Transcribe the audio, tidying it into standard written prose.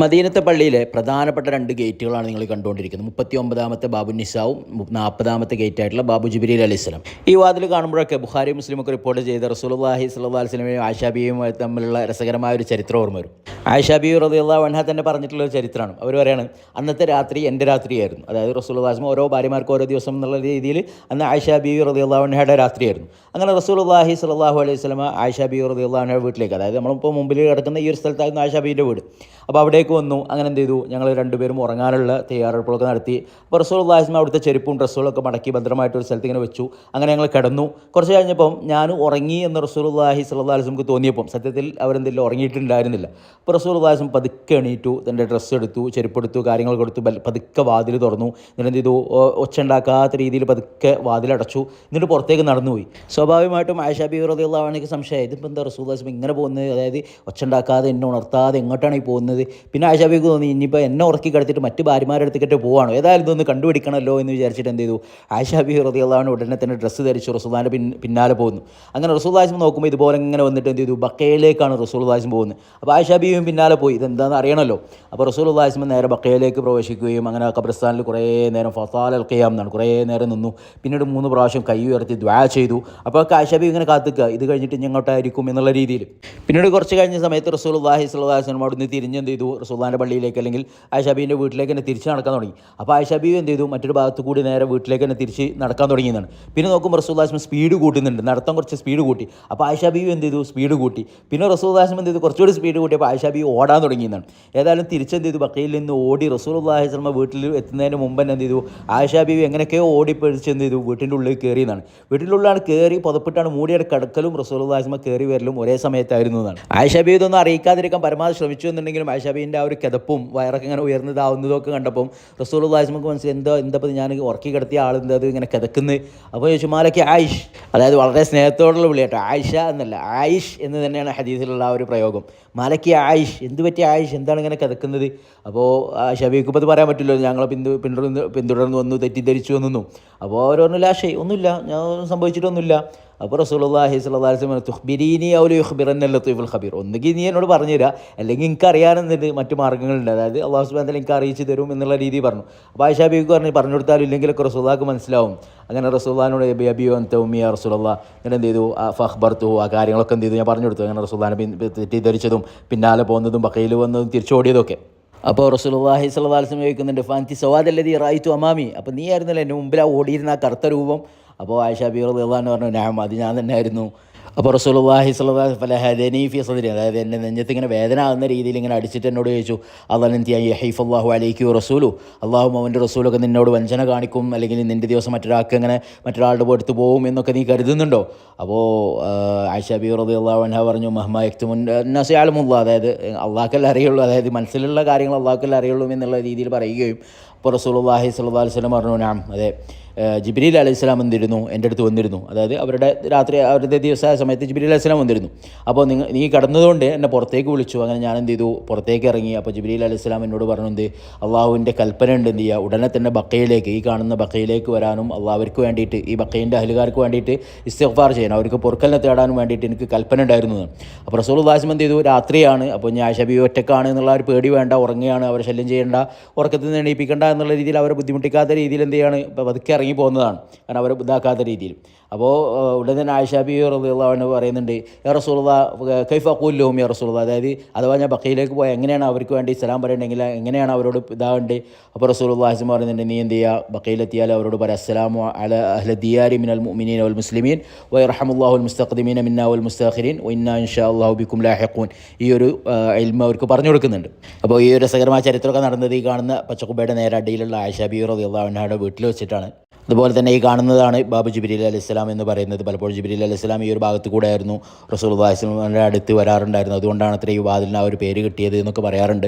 മദീനത്തെ പള്ളിയിലെ പ്രധാനപ്പെട്ട രണ്ട് ഗേറ്റുകളാണ് നിങ്ങൾ കണ്ടുകൊണ്ടിരിക്കുന്നത്. 39ാമത്തെ ബാബു നിസാവും 40ാമത്തെ ഗേറ്റായിട്ടുള്ള ബാബു ജിബ്രീൽ അലൈഹിസ്സലാം. ഈ വാതിൽ കാണുമ്പോഴൊക്കെ ബുഖാരി മുസ്ലിമൊക്കെ റിപ്പോർട്ട് ചെയ്ത റസൂലുള്ളാഹി സ്വല്ലല്ലാഹു അലൈഹി വസല്ലമയും ആയിഷ ബീവിയും തമ്മിലുള്ള രസകരമായ ഒരു ചരിത്രം ഓർമ്മ വരും. ആയിഷ ബീവി റളിയല്ലാഹു അൻഹ തന്നെ പറഞ്ഞിട്ടുള്ള ഒരു ചരിത്രമാണ്. അവർ പറയാണ്, അന്നത്തെ രാത്രി എൻ്റെ രാത്രിയായിരുന്നു. അതായത് റസൂലുള്ളാഹി ഓരോ ഭാര്യമാർക്ക് ഓരോ ദിവസം എന്നുള്ള രീതിയിൽ അന്ന് ആയിഷ ബീവി റളിയല്ലാഹു അൻഹയുടെ രാത്രിയായിരുന്നു. അങ്ങനെ റസൂലുള്ളാഹി സ്വല്ലല്ലാഹു അലൈഹി വസല്ലമ ആയിഷ ബീവി റളിയല്ലാഹു അൻഹയുടെ വീട്ടിലേക്ക്, അതായത് നമ്മളിപ്പോൾ മുമ്പിൽ കിടക്കുന്ന ഈ ഒരു സ്ഥലത്തായിരുന്നു ആയിഷ ബീവിൻ്റെ വീട്. അപ്പോൾ അവിടേക്ക് വന്നു. അങ്ങനെ എന്ത് ചെയ്തു, ഞങ്ങൾ രണ്ടുപേരും ഉറങ്ങാനുള്ള തയ്യാറെടുപ്പുകളൊക്കെ നടത്തി. അപ്പോൾ റസൂലുള്ളാഹി അവിടുത്തെ ചെരുപ്പും ഡ്രസ്സുകളൊക്കെ മടക്കി ഭദ്രമായിട്ടൊരു സ്ഥലത്ത് ഇങ്ങനെ വെച്ചു. അങ്ങനെ ഞങ്ങൾ കിടന്നു. കുറച്ച് കഴിഞ്ഞപ്പം ഞാൻ ഉറങ്ങി എന്ന് റസൂലുള്ളാഹി സ്വല്ലല്ലാഹു അലൈഹി വസല്ലമക്ക് തോന്നിയപ്പം സത്യത്തിൽ അവരെന്തെങ്കിലും ഉറങ്ങിയിട്ടുണ്ടായിരുന്നില്ല. അപ്പോൾ റസൂലുള്ളാഹി പതുക്കെ എണീറ്റു, തൻ്റെ ഡ്രസ്സ് എടുത്തു, ചെരുപ്പെടുത്തു, കാര്യങ്ങൾ കൊടുത്തു, പതുക്കെ വാതിൽ തുറന്നു. എന്നിട്ട് എന്ത് ചെയ്തു, ഒച്ച ഉണ്ടാക്കാത്ത രീതിയിൽ പതുക്കെ വാതിലടച്ചു. എന്നിട്ട് പുറത്തേക്ക് നടന്നുപോയി. സ്വാഭാവികമായിട്ടും ആയിഷ ബീവി റളിയല്ലാഹു അൻഹയ്ക്ക് സംശയം, ഇതിപ്പോൾ എന്താ റസൂലുള്ളാഹി ഇങ്ങനെ പോകുന്നത്, അതായത് ഒച്ച ഉണ്ടാക്കാതെ എന്നെ ഉണർത്താതെ എങ്ങോട്ടാണ് ഈ പോകുന്നത്. പിന്നെ ആയിഷ ബീവിക്ക് തോന്നി, ഇനിയിപ്പോൾ എന്നെ ഉറക്കി കിടത്തിയിട്ട് മറ്റ് ഭാര്യമാരുടെ അടുത്തേക്കിട്ട് പോവാണോ, ഏതായാലും ഇതൊന്ന് കണ്ടുപിടിക്കണമല്ലോ എന്ന് വിചാരിച്ചിട്ട് എന്ത് ചെയ്തു, ആയിഷ ബീവി റളിയല്ലാഹു അൻഹ ഉടനെ തന്നെ ഡ്രസ്സ് ധരിച്ചു റസൂലുള്ളാഹിൻ്റെ പിന്നാലെ പോകുന്നു. അങ്ങനെ റസൂലുള്ളാഹി നോക്കുമ്പോൾ ഇതുപോലെ ഇങ്ങനെ വന്നിട്ട് എന്ത് ചെയ്തു, ബക്കയിലേക്കാണ് റസൂലുള്ളാഹി പോകുന്നത്. അപ്പോൾ ആയിഷ ബീവിയും പിന്നാലെ പോയി, ഇതെന്താണെന്ന് അറിയണമല്ലോ. അപ്പോൾ റസൂലുള്ളാഹി നേരെ ബക്കയിലേക്ക് പ്രവേശിക്കുകയും അങ്ങനെ ഖബർസ്ഥാനിൽ കുറേ നേരം ഫസാലൽ ഖിയാം എന്നാണ്, കുറേ നേരം നിന്നു. പിന്നീട് 3 പ്രാവശ്യം കൈ ഉയർത്തി ദുആ ചെയ്തു. അപ്പോൾ ആയിഷ ബീവി ഇങ്ങനെ കാത്തുക്കുക, ഇത് കഴിഞ്ഞിട്ട് ഞങ്ങോട്ടായിരിക്കും എന്നുള്ള രീതിയിൽ. പിന്നീട് കുറച്ച് കഴിഞ്ഞ സമയത്ത് റസൂലുള്ളാഹി സ്വല്ലല്ലാഹു അലൈഹി വസല്ലം അവിടുന്ന് തിരിഞ്ഞ് എന്ത് ചെയ്തു, റസൂലുള്ളാഹിൻ്റെ പള്ളിയിലേക്ക് അല്ലെങ്കിൽ ആയിഷ ബീവിൻ്റെ വീട്ടിലേക്ക് തന്നെ തിരിച്ച് നടക്കാൻ തുടങ്ങി. അപ്പോൾ ആയിഷ ബീവി എന്ത് ചെയ്തു, മറ്റൊരു ഭാഗത്ത് കൂടി നേരെ വീട്ടിലേക്ക് തന്നെ തിരിച്ച് നടക്കാൻ തുടങ്ങിയതാണ്. പിന്നെ നോക്കുമ്പോൾ റസൂലുള്ളാഹി സ്പീഡ് കൂട്ടുന്നുണ്ട്, നടത്തം കുറച്ച് സ്പീഡ് കൂട്ടി. അപ്പോൾ ആയിഷ ബീവി എന്ത് ചെയ്തു, സ്പീഡ് കൂട്ടി. പിന്നെ റസൂലുള്ളാഹി എന്ത് ചെയ്തു, കുറച്ചുകൂടി സ്പീഡ് കൂട്ടി. അപ്പോൾ ആയിഷ ബീവി ഓടാൻ തുടങ്ങിയതാണ്. ഏതായാലും തിരിച്ചെന്ത് ചെയ്തു, ബക്കയിൽ നിന്ന് ഓടി റസൂലുള്ളാഹി സ്വല്ലല്ലാഹു അലൈഹി വസല്ലം വീട്ടിൽ എത്തുന്നതിന് മുമ്പ് തന്നെ എന്ത് ചെയ്തു, ആയിഷ ബീവി എങ്ങനെയൊക്കെയോ ഓടിപ്പിടിച്ച് എന്ത് ചെയ്തു, വീട്ടിൻ്റെ ഉള്ളിൽ കയറിയെന്നാണ്. വീട്ടിൻ്റെ ഉള്ളിലാണ് കയറി പുതപ്പിട്ടാണ് മൂടിയുടെ കിടക്കലും റസൂലുള്ളാഹി സ്വല്ലല്ലാഹു അലൈഹി വസല്ലം കയറി വരലും ഒരേ സമയത്തായിരുന്നു എന്നാണ്. ആയിഷ ബീവി ഇതൊന്നും അറിയിക്കാതിരിക്കാൻ പരമാവധി ശ്രമിച്ചു എന്നുണ്ടെങ്കിലും ആയിഷ ബീവിൻ്റെ ആ ഒരു കിതപ്പും വയറൊക്കെ ഇങ്ങനെ ഉയർന്നതാവുന്നതൊക്കെ കണ്ടപ്പം റസൂലുള്ളാഹി സ്വല്ലല്ലാഹു അലൈഹി വസല്ലം എന്താ ഞാൻ ഉറക്കി കിടത്തിയ ആളെന്താ അത് ഇങ്ങനെ കിതക്കുന്നത്. അപ്പോൾ ചോദിച്ചു, മാലയ്ക്ക് ആയിഷ്, അതായത് വളരെ സ്നേഹത്തോടുള്ള വിളിയാട്ടോ, ആയിഷ എന്നല്ല ആയിഷ് എന്ന് തന്നെയാണ് ഹദീസിലുള്ള ആ ഒരു പ്രയോഗം. മാലയ്ക്ക് ആയിഷ്, എന്ത് പറ്റിയ ആയിഷ്, എന്താണ് ഇങ്ങനെ കിതക്കുന്നത്. അപ്പോൾ ആയിഷ ബീവിക്ക് ഇപ്പോൾ അത് പറയാൻ പറ്റില്ലോ, ഞങ്ങളെ പിന്തുടർന്ന് വന്നു, തെറ്റിദ്ധരിച്ചു എന്നൊന്നും. അപ്പോൾ അവർ പറഞ്ഞില്ല, ഒന്നുമില്ല, ഞാൻ സംഭവിച്ചിട്ടൊന്നുമില്ല. അപ്പോൾ റസൂലുള്ളാഹി സ്വല്ലല്ലാഹു അലൈഹി വസല്ലം തുഖ്ബിരീനി ഔ യുഖ്ബിറന്ന ലത്തീഫുൽ ഖബീർ, ഒന്നുകിൽ നീ എന്നോട് പറഞ്ഞു തരാം, അല്ലെങ്കിൽ എനിക്ക് അറിയാനെന്നിട്ട് മറ്റു മാർഗ്ഗങ്ങളുണ്ട്, അതായത് അല്ലാഹു സുബ്ഹാനഹു വ തആല എനിക്ക് അറിയിച്ചു തരും എന്നുള്ള രീതി പറഞ്ഞു. അപ്പോൾ ആയിഷ ബീവിക്ക് പറഞ്ഞു കൊടുത്താലും ഇല്ലെങ്കിലൊക്കെ റസൂലുള്ളാഹിക്ക് മനസ്സിലാവും. അങ്ങനെ റസൂലുള്ളാഹിനോട് അബി അൻത ഉമ്മി യാ റസൂലല്ലാഹ്, അങ്ങനെ എന്ത് ചെയ്തു, ഫഖ്ബർതുഹു, ആ കാര്യങ്ങളൊക്കെ എന്ത് ചെയ്തു, ഞാൻ പറഞ്ഞു കൊടുത്തു. അങ്ങനെ റസൂലുള്ളാഹിനെ തെറ്റിദ്ധരിച്ചതും പിന്നാലെ പോകുന്നതും ബക്കയിൽ വന്നതും തിരിച്ചോടിയതൊക്കെ. അപ്പോൾ റസൂലുള്ളാഹി സ്വല്ലല്ലാഹു അലൈഹി വസല്ലം ചോദിക്കുന്നുണ്ട്, ഫാൻതി സവാദല്ലദീ റഅയ്തു അമാമി, അപ്പോൾ നീ ആയിരുന്നല്ലോ എൻ്റെ മുമ്പിൽ ആ ഓടിയിരുന്ന ആ കറുത്ത രൂപം. അപ്പോൾ ആയിഷ ബീവി റളിയല്ലാഹു അൻഹ പറഞ്ഞു, നഅം, അത് ഞാൻ തന്നെ ആയിരുന്നു. അപ്പോൾ റസൂലുള്ളാഹി സ്വല്ലല്ലാഹു അലൈഹി വസല്ലം ഫലഹദനി ഫി സദ്രി, അതായത് എൻ്റെ നെഞ്ചത്ത് ഇങ്ങനെ വേദന ആകുന്ന രീതിയിൽ ഇങ്ങനെ അടിച്ചിട്ട് എന്നോട് ചോദിച്ചു, അല്ലാഹു യഹീഫല്ലാഹു അലൈകി വറസൂലു, അല്ലാഹും അവൻ്റെ റസൂലൊക്കെ നിന്നോട് വഞ്ചന കാണിക്കും, അല്ലെങ്കിൽ നിൻ്റെ ദിവസം മറ്റൊരാൾക്ക് ഇങ്ങനെ മറ്റൊരാളുടെ അടുത്ത് പോകും എന്നൊക്കെ നീ കരുതുന്നുണ്ടോ. അപ്പോൾ ആയിഷ ബീവി റളിയല്ലാഹു അൻഹ പറഞ്ഞു, മഹ്മാ യക്തുമുൻ നാസു യഅലമുല്ലാഹ്, അതായത് അള്ളാഹ്ക്കല്ലേ അറിയുള്ളൂ, അതായത് മനസ്സിലുള്ള കാര്യങ്ങൾ അള്ളാഹ്ക്കല്ലേ അറിയുള്ളൂ എന്നുള്ള രീതിയിൽ പറയുകയും. അപ്പോൾ റസൂലുള്ളാഹി സ്വല്ലല്ലാഹു അലൈഹി വസല്ലം പറഞ്ഞു, നഅം, അതെ, ജിബ്രീൽ അലൈഹിസ്സലാം വന്നിരുന്നു, എൻ്റെ അടുത്ത് വന്നിരുന്നു, അതായത് അവരുടെ രാത്രി അവരുടെ ദിവസമായ സമയത്ത് ജിബ്രീൽ അലൈഹിസ്സലാം വന്നിരുന്നു. അപ്പോൾ നീ കടന്നതുകൊണ്ട് എന്നെ പുറത്തേക്ക് വിളിച്ചു. അങ്ങനെ ഞാൻ എന്ത് ചെയ്തു, പുറത്തേക്ക് ഇറങ്ങി. അപ്പോൾ ജിബ്രീൽ അലൈഹിസ്സലാം എന്നോട് പറഞ്ഞു, എന്ത്, അള്ളാഹുവിൻ്റെ കൽപ്പന ഉണ്ട്, എന്ത് ചെയ്യുക, ഉടനെ തന്നെ ബക്കയിലേക്ക്, ഈ കാണുന്ന ബക്കയിലേക്ക് വരാനും അവർക്ക് വേണ്ടിയിട്ട്, ഈ ബക്കയിൻ്റെ അഹ്ലുകാർക്ക് വേണ്ടിയിട്ട് ഇസ്തിഗ്ഫാർ ചെയ്യാൻ, അവർക്ക് പൊറുക്കലിനെ തേടാനും വേണ്ടിയിട്ട് എനിക്ക് കൽപ്പന ഉണ്ടായിരുന്നു. അപ്പോൾ റസൂലുള്ളാഹി എന്ത് ചെയ്തു, രാത്രിയാണ്, അപ്പോൾ ഞാൻ ആയിഷ ബീവി ഒറ്റക്കാണ് എന്നുള്ള ഒരു പേടി വേണ്ട, ഉറങ്ങുകയാണ്, അവരെ ശല്യം ചെയ്യേണ്ട, ഉറക്കത്തിൽ നിന്ന് എണീപ്പിക്കേണ്ട എന്നുള്ള രീതിയിൽ അവരെ ബുദ്ധിമുട്ടിക്കാത്ത രീതിയിൽ എന്ത് ചെയ്യാണ്, ഇപ്പോൾ പതുക്കെ ഇറങ്ങി പോകുന്നതാണ്, കാരണം അവരെ ഇതാക്കാത്ത രീതിയിൽ. അപ്പോൾ ഉടനെ തന്നെ ആയിഷ ബീവി റളിയല്ലാഹു അൻഹ പറയുന്നുണ്ട്, യാ റസൂലുള്ളാഹ് കൈഫ അഖൂലു ലഹും യാ റസൂലുള്ളാഹ്, അതായത് അഥവാ ഞാൻ ബക്കയിലേക്ക് പോയാൽ എങ്ങനെയാണ് അവർക്ക് വേണ്ടി സലാം പറയണമെങ്കിൽ എങ്ങനെയാണ് അവരോട് ഇതാവേണ്ടത്. അപ്പോൾ റസൂലുള്ളാഹി പറയുന്നുണ്ട്, നീ എന്ത് ചെയ്യുക, ബക്കയിലെത്തിയാൽ അവരോട് പറയാം, അസ്സലാമു അലാ അഹ്ലി ദിയാരി മിനൽ മുഅ്മിനീന വൽ മുസ്ലിമീൻ വയർഹമുല്ലാഹുൽ മുസ്തഖ്ദിമീന മിന്നാ വൽ മുസ്തഖിരീൻ വഇന്നാ ഇൻഷാ അല്ലാഹു ബിക്കും ലാഹിഖൂൻ. ഈ ഒരു ഇൽമ അവർക്ക് പറഞ്ഞു കൊടുക്കുന്നുണ്ട്. അപ്പോൾ ഈ ഒരു രസകരമായ ചരിത്രമൊക്കെ നടന്നത് ഈ കാണുന്ന പച്ചക്കുബയുടെ നേരെ അടിയിലുള്ള ആയിഷ ബീവി റളിയല്ലാഹു അൻഹയുടെ വീട്ടിൽ വെച്ചിട്ടാണ്. അതുപോലെ തന്നെ ഈ കാണുന്നതാണ് ബാബു ജിബ്രീൽ അലൈഹിസ്സലാം എന്ന് പറയുന്നത്. പലപ്പോഴും ജിബ്രീൽ അലൈഹിസ്സലാം ഈ ഒരു ഭാഗത്ത് കൂടെ ആയിരുന്നു റസൂലുള്ളാഹി സ്വല്ലല്ലാഹു അലൈഹി വസല്ലമയുടെ അടുത്ത് വരാറുണ്ടായിരുന്നു. അതുകൊണ്ടാണ് അത്ര ഈ വാതിലിന് ആ ഒരു പേര് കിട്ടിയത് എന്നൊക്കെ പറയാറുണ്ട്.